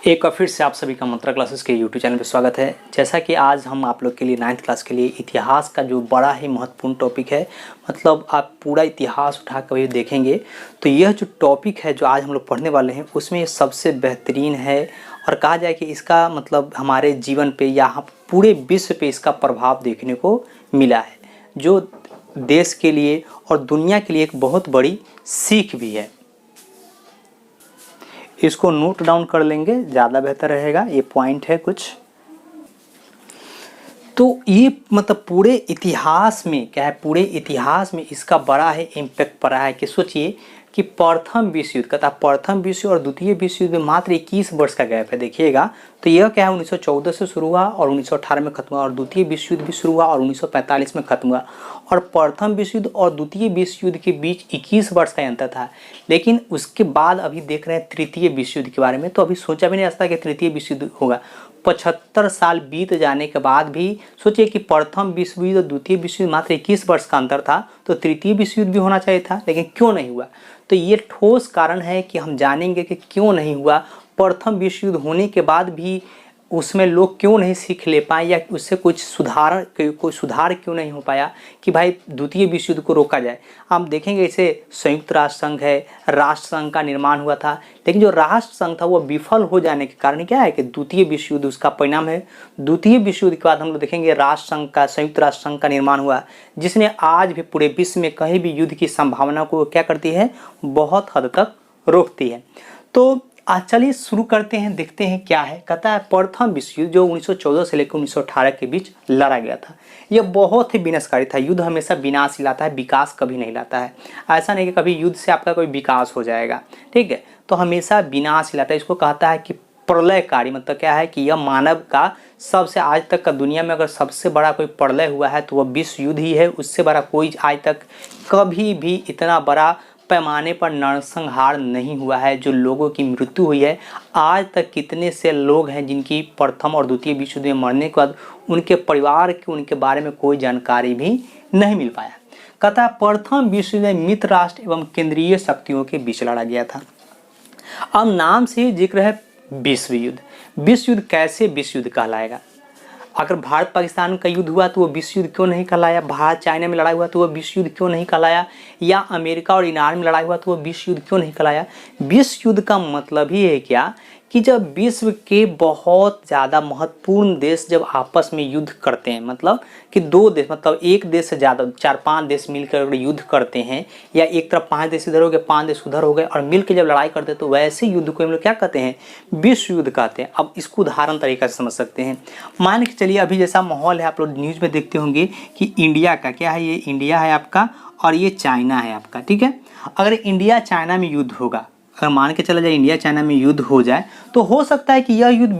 एक बार फिर से आप सभी का मंत्रा क्लासेस के यूट्यूब चैनल पर स्वागत है। जैसा कि आज हम आप लोग के लिए 9th क्लास के लिए इतिहास का जो बड़ा ही महत्वपूर्ण टॉपिक है, मतलब आप पूरा इतिहास उठा कर देखेंगे तो यह जो टॉपिक है जो आज हम लोग पढ़ने वाले हैं उसमें सबसे बेहतरीन है। और कहा जाए कि इसका मतलब हमारे जीवन पे या पूरे विश्व पे इसका प्रभाव देखने को मिला है, जो देश के लिए और दुनिया के लिए एक बहुत बड़ी सीख भी है। इसको नोट डाउन कर लेंगे, ज़्यादा बेहतर रहेगा। ये पॉइंट है कुछ तो ये मतलब पूरे इतिहास में क्या है, पूरे इतिहास में इसका बड़ा है इम्पैक्ट पड़ा है कि सोचिए कि प्रथम विश्व युद्ध का प्रथम विश्व और द्वितीय विश्व युद्ध में मात्र 21 वर्ष का गैप है। देखिएगा तो यह क्या है 1914 से शुरू हुआ और 1918 में खत्म हुआ, और द्वितीय विश्व युद्ध भी शुरू हुआ और 1945 में खत्म हुआ। और प्रथम विश्व युद्ध और द्वितीय विश्व युद्ध के बीच 21 वर्ष का अंतर था। लेकिन उसके बाद अभी देख रहे हैं तृतीय विश्व युद्ध के बारे में, तो अभी सोचा भी नहीं जा सकता कि तृतीय विश्व युद्ध होगा। 75 साल बीत जाने के बाद भी सोचिए कि प्रथम विश्व युद्ध और द्वितीय विश्व युद्ध मात्र 21 वर्ष का अंतर था, तो तृतीय विश्व युद्ध भी होना चाहिए था, लेकिन क्यों नहीं हुआ। तो ये ठोस कारण है कि हम जानेंगे कि क्यों नहीं हुआ। प्रथम विश्व युद्ध होने के बाद भी उसमें लोग क्यों नहीं सीख ले पाए, या उससे कोई सुधार क्यों नहीं हो पाया कि भाई द्वितीय विश्व युद्ध को रोका जाए। हम देखेंगे इसे संयुक्त राष्ट्र संघ है, राष्ट्र संघ का निर्माण हुआ था, लेकिन जो राष्ट्र संघ था वो विफल हो जाने के कारण क्या है कि द्वितीय विश्व युद्ध उसका परिणाम है। द्वितीय विश्व युद्ध के बाद हम लोग देखेंगे राष्ट्र संघ का, संयुक्त राष्ट्र संघ का निर्माण हुआ, जिसने आज भी पूरे विश्व में कहीं भी युद्ध की संभावना को क्या करती है, बहुत हद तक रोकती है। तो आज चलिए शुरू करते हैं, देखते हैं क्या है। कहता है प्रथम विश्व युद्ध जो 1914 से लेकर 1918 के बीच लड़ा गया था, यह बहुत ही विनाशकारी था। युद्ध हमेशा विनाश ही लाता है, विकास कभी नहीं लाता है। ऐसा नहीं कि कभी युद्ध से आपका कोई विकास हो जाएगा, ठीक है, तो हमेशा विनाश ही लाता है। इसको कहता है कि प्रलयकारी, मतलब क्या है कि यह मानव का सबसे आज तक का दुनिया में अगर सबसे बड़ा कोई प्रलय हुआ है तो वह विश्व युद्ध ही है। उससे बड़ा कोई आज तक कभी भी इतना बड़ा पैमाने पर नरसंहार नहीं हुआ है। जो लोगों की मृत्यु हुई है, आज तक कितने से लोग हैं जिनकी प्रथम और द्वितीय विश्व युद्ध में मरने के बाद उनके परिवार की, उनके बारे में कोई जानकारी भी नहीं मिल पाया। कहता है प्रथम विश्व युद्ध में मित्र राष्ट्र एवं केंद्रीय शक्तियों के बीच लड़ा गया था। अब नाम से ही जिक्र है विश्व युद्ध। विश्व युद्ध कैसे विश्व युद्ध कहलाएगा? अगर भारत पाकिस्तान का युद्ध हुआ तो वो विश्व युद्ध क्यों नहीं कहलाया? भारत चाइना में लड़ाई हुआ तो वो विश्व युद्ध क्यों नहीं कहलाया? या अमेरिका और ईरान में लड़ाई हुआ तो वो विश्व युद्ध क्यों नहीं कहलाया? विश्व युद्ध का मतलब ही है क्या कि जब विश्व के बहुत ज़्यादा महत्वपूर्ण देश जब आपस में युद्ध करते हैं, मतलब कि दो देश, मतलब एक देश से ज़्यादा 4-5 देश मिलकर युद्ध करते हैं, या एक तरफ 5 देश इधर हो गए 5 देश उधर हो गए और मिलकर जब लड़ाई करते हैं, तो वैसे युद्ध को हम लोग क्या कहते हैं, विश्व युद्ध कहते हैं। अब इसको उदाहरण तरीका से समझ सकते हैं। मान के चलिए अभी जैसा माहौल है, आप लोग न्यूज़ में देखते होंगे कि इंडिया का क्या है, ये इंडिया है आपका और ये चाइना है आपका, ठीक है। अगर इंडिया चाइना में युद्ध होगा, अगर मान के चला जाए इंडिया चाइना में युद्ध हो जाए, तो हो सकता है कि यह युद्ध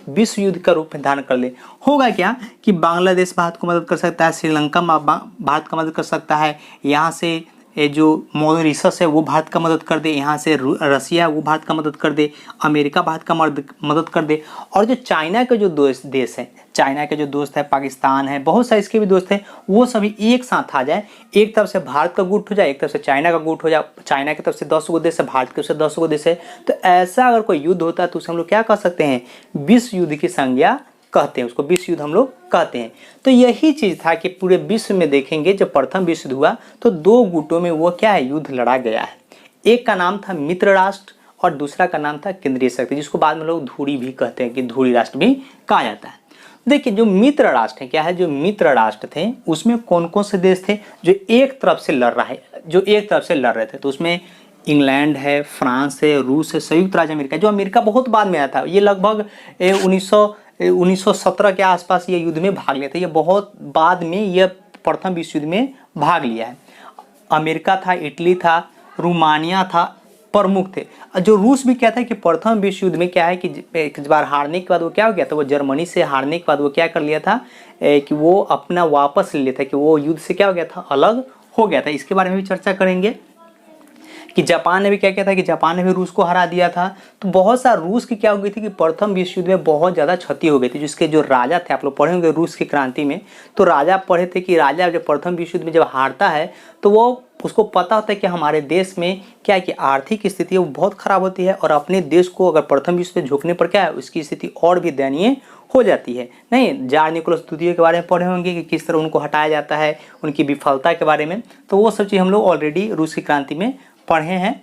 विश्व युद्ध का रूप में धारण कर ले। होगा क्या कि बांग्लादेश भारत को मदद कर सकता है, श्रीलंका भारत का मदद कर सकता है, यहाँ से ये जो मॉरिशस है वो भारत का मदद कर दे, यहाँ से रसिया वो भारत का मदद कर दे, अमेरिका भारत का मदद कर दे। और जो चाइना के जो देश हैं, चाइना के जो दोस्त है, पाकिस्तान है, बहुत सारे इसके भी दोस्त हैं, वो सभी एक साथ आ जाए, एक तरफ से भारत का गुट हो जाए, एक तरफ से चाइना का गुट हो जाए, चाइना की तरफ से 10 गो देश है, भारत की तरफ से 10 गो देश है, तो ऐसा अगर कोई युद्ध होता है तो उसे हम लोग क्या कह सकते हैं, विश्व युद्ध की संज्ञा कहते हैं, उसको विश्व युद्ध हम लोग कहते हैं। तो यही चीज़ था कि पूरे विश्व में देखेंगे जब प्रथम विश्व युद्ध हुआ तो 2 गुटों में वो क्या है, युद्ध लड़ा गया है। एक का नाम था मित्र राष्ट्र और दूसरा का नाम था केंद्रीय शक्ति, जिसको बाद में लोग धुरी भी कहते हैं, कि धुरी राष्ट्र भी कहा जाता है। देखिए जो मित्र राष्ट्र है क्या है, जो मित्र राष्ट्र थे उसमें कौन कौन से देश थे जो एक तरफ से लड़ रहे थे, तो उसमें इंग्लैंड है, फ्रांस है, रूस है, संयुक्त राज्य अमेरिका। जो अमेरिका बहुत बाद में आया था, ये लगभग 1917 के आसपास ये युद्ध में भाग लिया था, ये बहुत बाद में ये प्रथम विश्व युद्ध में भाग लिया है। अमेरिका था, इटली था, रोमानिया था, प्रमुख थे। जो रूस भी क्या था कि प्रथम विश्व युद्ध में क्या है कि एक बार हारने के बाद वो क्या हो गया था, वो जर्मनी से हारने के बाद वो क्या कर लिया था कि वो अपना वापस ले लिया था, कि वो युद्ध से क्या हो गया था, अलग हो गया था। इसके बारे में भी चर्चा करेंगे कि जापान ने भी क्या किया था कि जापान ने भी रूस को हरा दिया था। तो बहुत सा रूस की क्या हो गई थी कि प्रथम विश्व युद्ध में बहुत ज़्यादा क्षति हो गई थी। जिसके जो राजा थे, आप लोग पढ़े होंगे रूस की क्रांति में, तो राजा पढ़े थे कि राजा जब प्रथम विश्व युद्ध में जब हारता है तो वो उसको पता होता है कि हमारे देश में क्या है कि आर्थिक स्थिति है वो बहुत खराब होती है, और अपने देश को अगर प्रथम विश्व में झुकने पर क्या है उसकी स्थिति और भी दयनीय हो जाती है। नहीं, जार निकोलस द्वितीय के बारे में पढ़े होंगे कि किस तरह उनको हटाया जाता है, उनकी विफलता के बारे में, तो वो सब चीज़ हम लोग ऑलरेडी रूस की क्रांति में पढ़े हैं।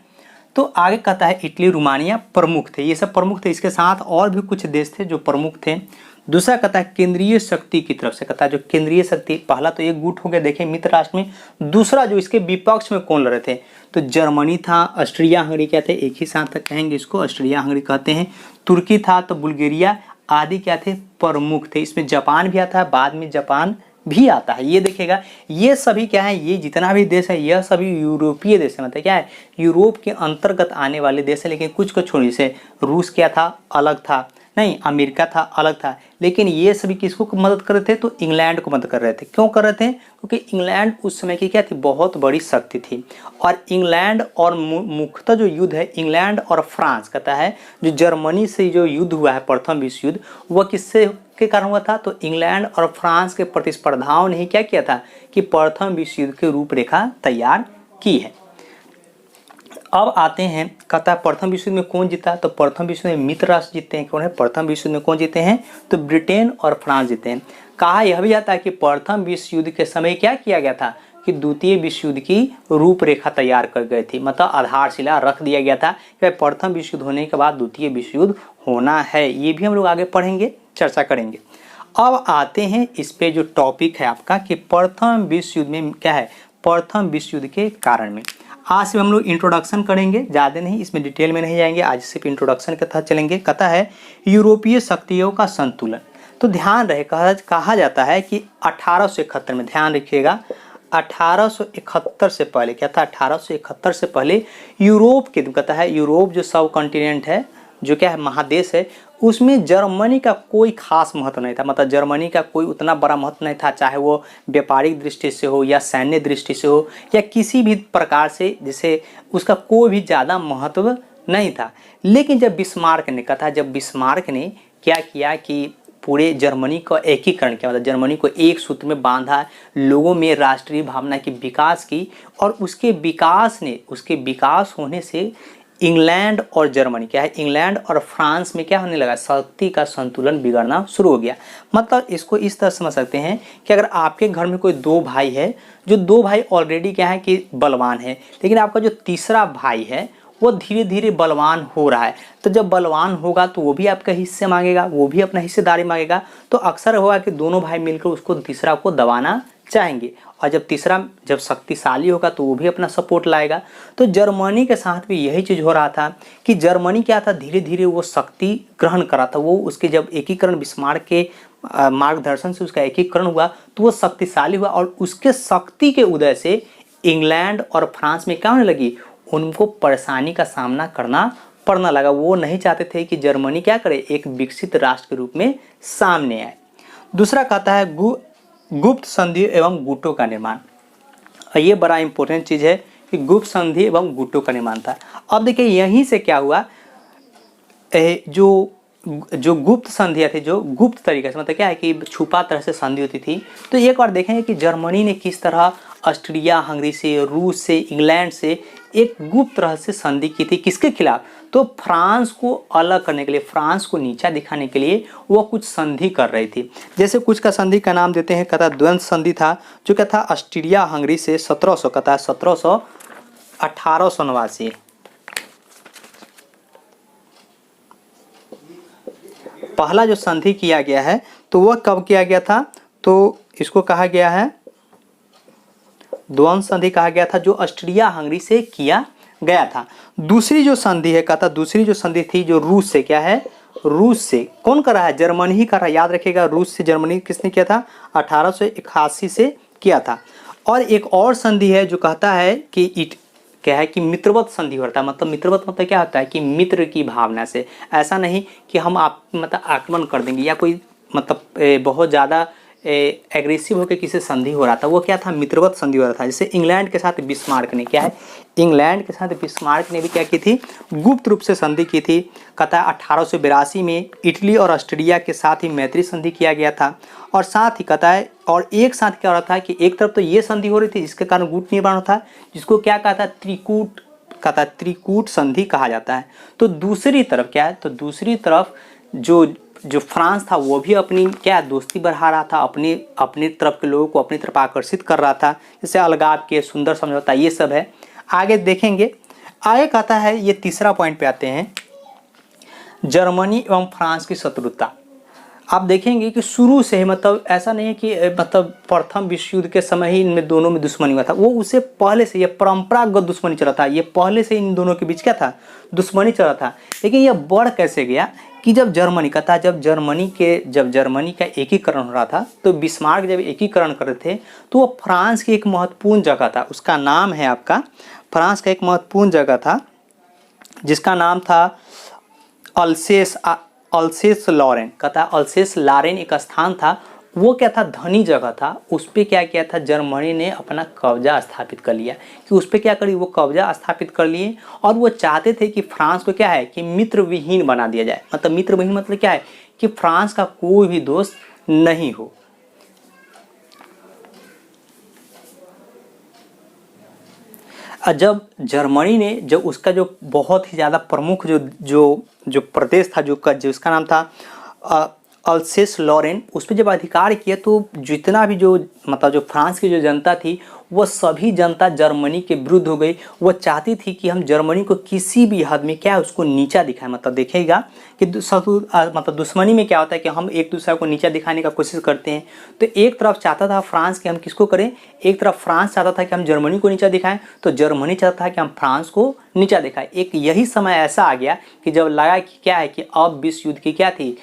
तो आगे कहता है इटली रोमानिया प्रमुख थे, ये सब प्रमुख थे, इसके साथ और भी कुछ देश थे जो प्रमुख थे। दूसरा कहता है केंद्रीय शक्ति की तरफ से, कहता है जो केंद्रीय शक्ति, पहला तो एक गुट हो गया देखें मित्र राष्ट्र में, दूसरा जो इसके विपक्ष में कौन लड़ रहे थे, तो जर्मनी था, ऑस्ट्रिया हंगरी क्या थे, एक ही साथ तक कहेंगे इसको, ऑस्ट्रिया हंगरी कहते हैं, तुर्की था, तो बुल्गारिया आदि क्या थे, प्रमुख थे। इसमें जापान भी आता है, बाद में जापान भी आता है। ये देखिएगा ये सभी क्या है, ये जितना भी देश है यह सभी यूरोपीय देश है, मतलब क्या है यूरोप के अंतर्गत आने वाले देश है। लेकिन कुछ को छोड़िए, जैसे रूस क्या था अलग था, नहीं अमेरिका था अलग था, लेकिन ये सभी किसको मदद कर रहे थे, तो इंग्लैंड को मदद कर रहे थे। क्यों कर रहे थे, क्योंकि इंग्लैंड उस समय की क्या थी, बहुत बड़ी शक्ति थी। और इंग्लैंड और मुख्यतः जो युद्ध है इंग्लैंड और फ्रांस, कहता है जो जर्मनी से जो युद्ध हुआ है प्रथम विश्व युद्ध, वह किससे के कारण हुआ था, तो इंग्लैंड और फ्रांस के प्रतिस्पर्धाओं ने ही क्या किया था कि प्रथम विश्व युद्ध की रूपरेखा तैयार की है। अब आते हैं, कहता है प्रथम विश्व युद्ध में कौन जीता, तो प्रथम विश्व में मित्र राष्ट्र जीते हैं। कौन है, प्रथम विश्व युद्ध में कौन जीते हैं, तो ब्रिटेन और फ्रांस जीते हैं। कहा यह भी जाता है कि प्रथम विश्व युद्ध के समय क्या किया गया था कि द्वितीय विश्व युद्ध की रूपरेखा तैयार कर गए थे, मतलब आधारशिला रख दिया गया था कि प्रथम विश्व युद्ध होने के बाद द्वितीय विश्व युद्ध होना है। ये भी हम लोग आगे पढ़ेंगे, चर्चा करेंगे। अब आते हैं इस पे जो टॉपिक है आपका कि प्रथम विश्व युद्ध में क्या है, प्रथम विश्व युद्ध के कारण में। आज से हम लोग इंट्रोडक्शन करेंगे, ज़्यादा नहीं, इसमें डिटेल में नहीं जाएंगे, आज सिर्फ इंट्रोडक्शन के तहत चलेंगे। कहता है यूरोपीय शक्तियों का संतुलन। तो ध्यान रहे, कहा जाता है कि 1871 में, ध्यान रखिएगा 1871 से पहले क्या था, 1871 से पहले यूरोप के, कहता है यूरोप जो सब कॉन्टिनेंट है, जो क्या है महादेश है, उसमें जर्मनी का कोई खास महत्व नहीं था। मतलब जर्मनी का कोई उतना बड़ा महत्व नहीं था, चाहे वो व्यापारिक दृष्टि से हो या सैन्य दृष्टि से हो या किसी भी प्रकार से, जिसे उसका कोई भी ज़्यादा महत्व नहीं था। लेकिन जब बिस्मार्क ने, कहा जब बिस्मार्क ने क्या किया कि पूरे जर्मनी का एकीकरण किया, मतलब जर्मनी को एक सूत्र में बांधा, लोगों में राष्ट्रीय भावना की विकास की, और उसके विकास होने से इंग्लैंड और जर्मनी क्या है, इंग्लैंड और फ्रांस में क्या होने लगा, शक्ति का संतुलन बिगड़ना शुरू हो गया। मतलब इसको इस तरह समझ सकते हैं कि अगर आपके घर में कोई दो भाई है, जो दो भाई ऑलरेडी क्या है कि बलवान है, लेकिन आपका जो तीसरा भाई है वो धीरे धीरे बलवान हो रहा है, तो जब बलवान होगा तो वो भी आपका हिस्से मांगेगा, वो भी अपना हिस्सेदारी मांगेगा, तो अक्सर होगा कि दोनों भाई मिलकर उसको तीसरा को दबाना चाहेंगे, और जब तीसरा जब शक्तिशाली होगा तो वो भी अपना सपोर्ट लाएगा। तो जर्मनी के साथ भी यही चीज़ हो रहा था कि जर्मनी क्या था, धीरे धीरे वो शक्ति ग्रहण करा था। वो उसके जब एकीकरण बिस्मार्क के मार्गदर्शन से उसका एकीकरण हुआ तो वो शक्तिशाली हुआ, और उसके शक्ति के उदय से इंग्लैंड और फ्रांस में क्या होने लगी, उनको परेशानी का सामना करना पड़ना लगा। वो नहीं चाहते थे कि जर्मनी क्या करे, एक विकसित राष्ट्र के रूप में सामने आए। दूसरा कहता है गुप्त संधि एवं गुटों का निर्माण। ये बड़ा इंपॉर्टेंट चीज़ है कि गुप्त संधि एवं गुटों का निर्माण था। अब देखिए यहीं से क्या हुआ, जो गुप्त संधियाँ थी, जो गुप्त तरीके से, मतलब क्या है कि छुपा तरह से संधि होती थी। तो एक बार देखेंगे कि जर्मनी ने किस तरह ऑस्ट्रिया हंगरी से, रूस से, इंग्लैंड से एक गुप्त तरह से संधि की थी, किसके खिलाफ, तो फ्रांस को अलग करने के लिए, फ्रांस को नीचा दिखाने के लिए वो कुछ संधि कर रही थी। जैसे कुछ का संधि का नाम देते हैं, कहता द्वंद्व संधि था, जो क्या था ऑस्ट्रिया हंगरी से 1700, कहता है 1700 1889। पहला जो संधि किया गया है तो वह कब किया गया था, तो इसको कहा गया है द्वंद्व संधि कहा गया था, जो ऑस्ट्रिया हंगरी से किया गया था। दूसरी जो संधि है, कहता दूसरी जो संधि थी जो रूस से, क्या है, रूस से कौन कर रहा है, जर्मनी ही कर रहा है। याद रखिएगा रूस से जर्मनी किसने किया था, 1881 से किया था। और एक और संधि है जो कहता है कि क्या है कि मित्रवत संधि होता है। मतलब मित्रवत मतलब क्या होता है कि मित्र की भावना से, ऐसा नहीं कि हम आप मतलब आक्रमण कर देंगे या कोई मतलब बहुत ज़्यादा एग्रेसिव होकर किसी संधि हो रहा था, वो क्या था, मित्रवत संधि हो रहा था। जैसे इंग्लैंड के साथ बिस्मार्क ने क्या है, इंग्लैंड के साथ बिस्मार्क ने भी क्या की थी, गुप्त रूप से संधि की थी। कहता है 1882 में इटली और ऑस्ट्रिया के साथ ही मैत्री संधि किया गया था। और साथ ही कहता है, और एक साथ क्या हो रहा था कि एक तरफ तो ये संधि हो रही थी जिसके कारण गुट निर्माण होता है, जिसको क्या कहा था, त्रिकूट, कहता है त्रिकूट संधि कहा जाता है। तो दूसरी तरफ क्या है, तो दूसरी तरफ जो फ्रांस था वो भी अपनी क्या दोस्ती बढ़ा रहा था, अपनी तरफ के लोगों को अपनी तरफ आकर्षित कर रहा था, जैसे अलगाव के, सुंदर समझौता, ये सब है। आगे देखेंगे, आगे कहता है, ये तीसरा पॉइंट पे आते हैं, जर्मनी एवं फ्रांस की शत्रुता। आप देखेंगे कि शुरू से ही, मतलब ऐसा नहीं है कि मतलब प्रथम विश्व युद्ध के समय ही इनमें दोनों में दुश्मनी हुआ था, वो उससे पहले से ये परंपरागत दुश्मनी चला था, ये पहले से इन दोनों के बीच क्या था, दुश्मनी चला था। लेकिन यह बढ़ कैसे गया कि जब जर्मनी का था, जब जर्मनी का एकीकरण हो रहा था, तो बिस्मार्क जब एकीकरण कर रहे थे तो वो फ्रांस की एक महत्वपूर्ण जगह था, उसका नाम है आपका, फ्रांस का एक महत्वपूर्ण जगह था जिसका नाम था अल्सेस लॉरेन। कहता है अल्सेस लॉरेन एक स्थान था, वो क्या था, धनी जगह था, उस पर क्या किया था, जर्मनी ने अपना कब्जा स्थापित कर लिया, कि उस पर क्या करी, वो कब्जा स्थापित कर लिए। और वो चाहते थे कि फ्रांस को क्या है कि मित्र विहीन बना दिया जाए। मतलब मित्र विहीन मतलब क्या है कि फ्रांस का कोई भी दोस्त नहीं हो। जब जर्मनी ने, जब उसका जो बहुत ही ज़्यादा प्रमुख जो प्रदेश था, जिसका नाम था अल्सेस लॉरेन, उस पर जब अधिकार किया तो जितना भी मतलब जो फ्रांस की जो जनता थी, वो सभी जनता जर्मनी के विरुद्ध हो गई। वो चाहती थी कि हम जर्मनी को किसी भी हद में क्या है उसको नीचा दिखाएं। मतलब देखिएगा कि मतलब दुश्मनी में क्या होता है कि हम एक दूसरे को नीचा दिखाने का कोशिश करते हैं। तो एक तरफ चाहता था फ्रांस कि हम किसको करें, एक तरफ फ्रांस चाहता था कि हम जर्मनी को नीचा दिखाएं, तो जर्मनी चाहता था कि हम फ्रांस को नीचा दिखाएं। एक यही समय ऐसा आ गया कि जब लगा कि क्या है कि अब विश्व युद्ध की क्या थी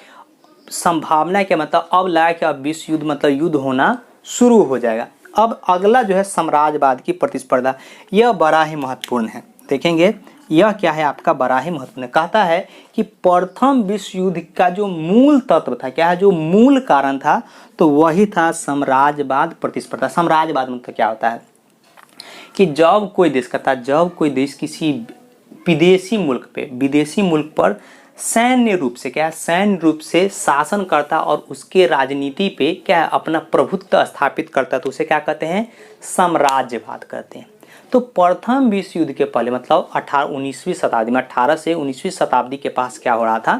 संभावना, क्या मतलब अब लगा कि अब विश्व युद्ध मतलब युद्ध होना शुरू हो जाएगा। अब अगला जो है साम्राज्यवाद की प्रतिस्पर्धा, यह बड़ा ही महत्वपूर्ण है। देखेंगे यह क्या है आपका, बड़ा ही महत्वपूर्ण। कहता है कि प्रथम विश्व युद्ध का जो मूल तत्व था, क्या है जो मूल कारण था, तो वही था साम्राज्यवाद प्रतिस्पर्धा। साम्राज्यवाद मतलब क्या होता है कि जब कोई देश कहता है, जब कोई देश किसी विदेशी मुल्क पर सैन्य रूप से क्या है, सैन्य रूप से शासन करता और उसके राजनीति पे क्या है अपना प्रभुत्व स्थापित करता, तो उसे क्या कहते हैं, साम्राज्यवाद कहते हैं। तो प्रथम विश्व युद्ध के पहले मतलब 19वीं शताब्दी में, 18 से 19वीं शताब्दी के पास क्या हो रहा था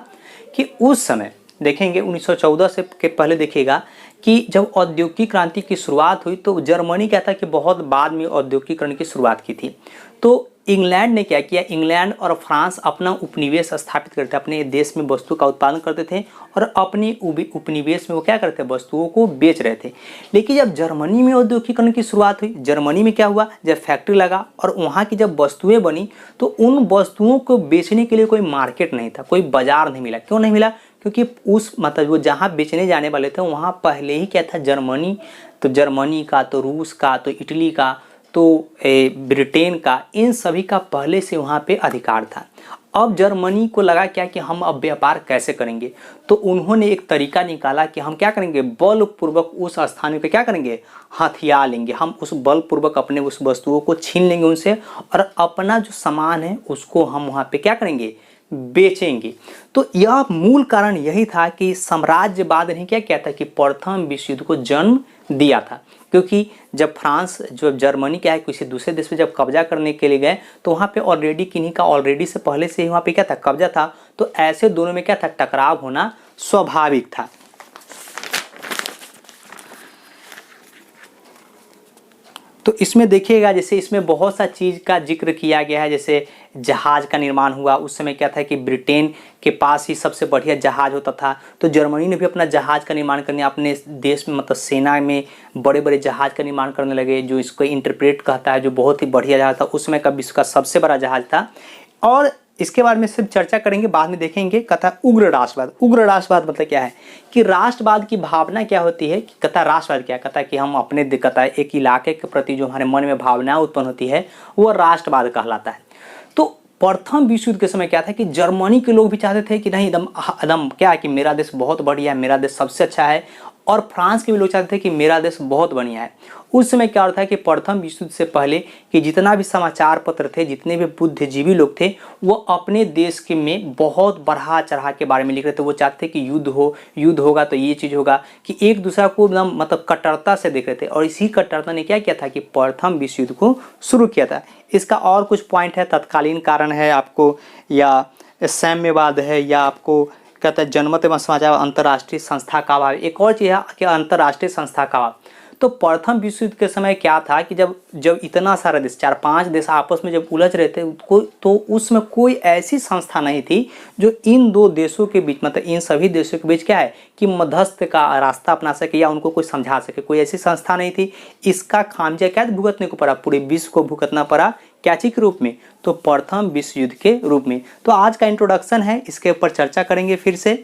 कि उस समय देखेंगे 1914 से के पहले देखिएगा कि जब औद्योगिक क्रांति की शुरुआत हुई तो जर्मनी क्या था कि बहुत बाद में औद्योगिकरण की शुरुआत की थी। तो इंग्लैंड ने क्या किया, इंग्लैंड और फ्रांस अपना उपनिवेश स्थापित करते थे, अपने देश में वस्तु का उत्पादन करते थे और अपने उपनिवेश में वो क्या करते थे, वस्तुओं को बेच रहे थे। लेकिन जब जर्मनी में औद्योगिकरण की शुरुआत हुई, जर्मनी में क्या हुआ, जब फैक्ट्री लगा और वहाँ की जब वस्तुएं बनी तो उन वस्तुओं को बेचने के लिए कोई मार्केट नहीं था, कोई बाजार नहीं मिला। क्यों नहीं मिला, क्योंकि उस मतलब वो जहाँ बेचने जाने वाले थे वहाँ पहले ही क्या था, जर्मनी का, तो रूस का, तो इटली का, तो ब्रिटेन का, इन सभी का पहले से वहाँ पे अधिकार था। अब जर्मनी को लगा क्या कि हम अब व्यापार कैसे करेंगे, तो उन्होंने एक तरीका निकाला कि हम क्या करेंगे, बलपूर्वक उस स्थान पे क्या करेंगे, हथियार लेंगे, हम उस बलपूर्वक अपने उस वस्तुओं को छीन लेंगे उनसे और अपना जो सामान है उसको हम वहाँ पे क्या करेंगे, बेचेंगे। तो यह मूल कारण यही था कि साम्राज्यवाद ने क्या किया था कि प्रथम विश्व युद्ध को जन्म दिया था। क्योंकि जब फ्रांस जो जर्मनी क्या है किसी दूसरे देश पे जब कब्जा करने के लिए गए तो वहाँ पे ऑलरेडी किन्हीं का ऑलरेडी से पहले से ही वहाँ पे क्या था, कब्जा था। तो ऐसे दोनों में क्या था, टकराव होना स्वाभाविक था। तो इसमें देखिएगा जैसे इसमें बहुत सा चीज़ का जिक्र किया गया है, जैसे जहाज़ का निर्माण हुआ। उस समय क्या था कि ब्रिटेन के पास ही सबसे बढ़िया जहाज़ होता था, तो जर्मनी ने भी अपना जहाज़ का निर्माण करने, अपने देश में मतलब सेना में बड़े बड़े जहाज़ का निर्माण करने लगे, जो इसको इंटरप्रेट कहता है, जो बहुत ही बढ़िया जहाज़ था। उस समय का विश्व का सबसे बड़ा जहाज़ था। और इसके बारे में सिर्फ चर्चा करेंगे, बाद में देखेंगे। कथा उग्र राष्ट्रवाद। उग्र राष्ट्रवाद मतलब क्या है कि राष्ट्रवाद की भावना क्या होती है, कथा राष्ट्रवाद क्या कहता है कि हम अपने कथा एक इलाके के प्रति जो हमारे मन में भावनाएं उत्पन्न होती है वो राष्ट्रवाद कहलाता है। तो प्रथम विश्व युद्ध के समय क्या था कि जर्मनी के लोग भी चाहते थे कि नहीं एकदम क्या है कि मेरा देश बहुत बढ़िया है, मेरा देश सबसे अच्छा है, और फ्रांस के भी लोग चाहते थे कि मेरा देश बहुत बढ़िया है। उस समय क्या होता है कि प्रथम विश्व युद्ध से पहले कि जितना भी समाचार पत्र थे, जितने भी बुद्धिजीवी लोग थे, वो अपने देश के में बहुत बढ़ा चढ़ा के बारे में लिख रहे थे। वो चाहते थे कि युद्ध होगा तो ये चीज़ होगा, कि एक दूसरा को एकदम मतलब कट्टरता से देख रहे थे। और इसी कट्टरता ने क्या किया था कि प्रथम विश्व युद्ध को शुरू किया था। इसका और कुछ पॉइंट है, तत्कालीन कारण है आपको, या साम्यवाद है, या आपको कहता है जनमत एवं समाचार अंतर्राष्ट्रीय संस्था का अभाव। एक और चीज़ है कि अंतर्राष्ट्रीय संस्था का अभाव। तो प्रथम विश्व युद्ध के समय क्या था कि जब इतना सारा देश, 4-5 देश आपस में जब उलझ रहे थे, तो उसमें कोई ऐसी संस्था नहीं थी जो इन दो देशों के बीच, मतलब इन सभी देशों के बीच क्या है कि मध्यस्थ का रास्ता अपना सके या उनको कोई समझा सके। कोई ऐसी संस्था नहीं थी। इसका खामियाजा क्या भुगतने को पड़ा, पूरे विश्व को भुगतना पड़ा। क्या चीज के रूप में? तो प्रथम विश्व युद्ध के रूप में। तो आज का इंट्रोडक्शन है, इसके ऊपर चर्चा करेंगे फिर से।